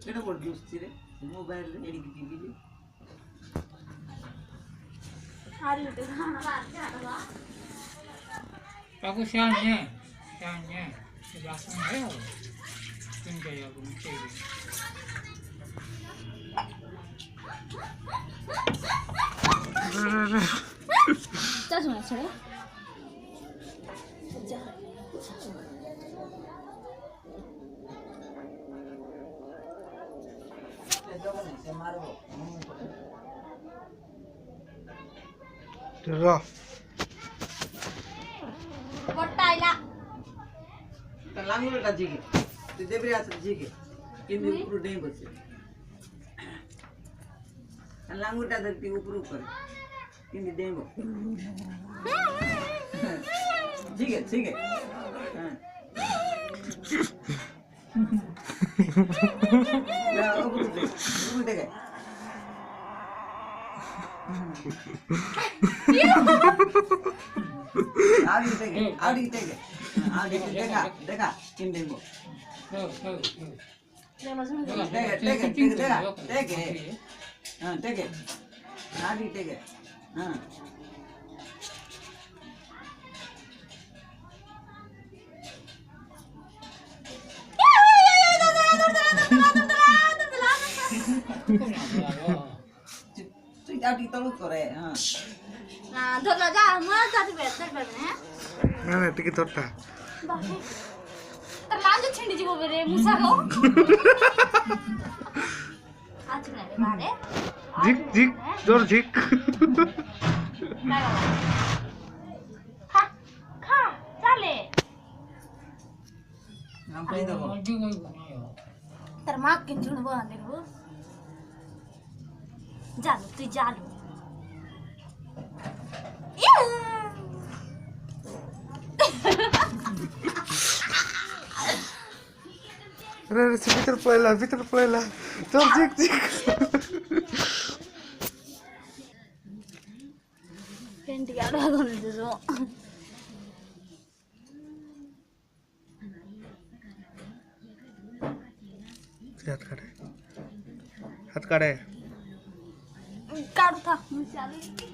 ଏଟା କୋଉଠି ଦୁସୁଛି ରେ ମୋବାଇଲରେ ଏଡ଼ିକି ଟିଭିରେ Aku siangnya di belakang ya, tinggal ya aku mencari. 짜증 나 차례? Được. 버타이라. ଲାଙ୍ଗୁଡ଼ଟା ଝିକେ ତୁ ଦେବରେ ଆସ ଝିକେ କିନ୍ତୁ ଉପରୁ ଡେଇଁ ବସେ ଲାଙ୍ଗୁଡ଼ଟା ଧରିକି ଉପରୁ କରେ କିନ୍ତୁ ଡେଇଁବ ଝିକେ ଝିକେ ଉପରୁ ଦେଖେ आड़ी देखा देखा किन देंगो देखे हाँ देखे आड़ी देखे हाँ आड़ी तलु करे हाँ ধরলা যা আমার দাদি বের নে না না টিকে তোরটা তার লাঞ্জ ছিন্ডি যাব রে মুসা গো আচ্ছা না বারে ঝিক ঝিক জোর ঝিক খা খা চলে নাম কই দেবো তার মা কিন শুনবো দেখবো জানো তুই জানো अरे भीतर पळेला चल झिक झिक पेंट गाडा घालून देजो हात काढे काढू था चालू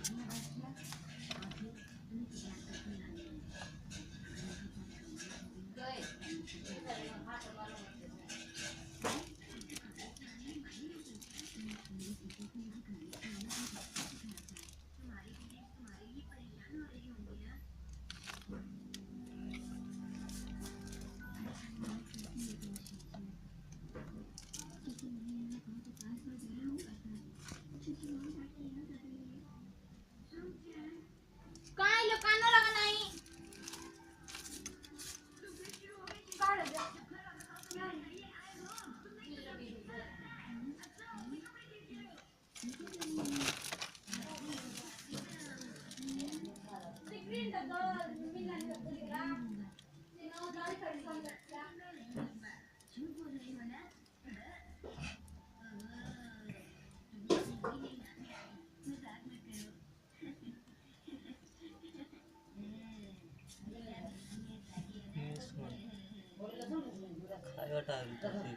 ଖାଇବାଟା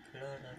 ଖେଳଟା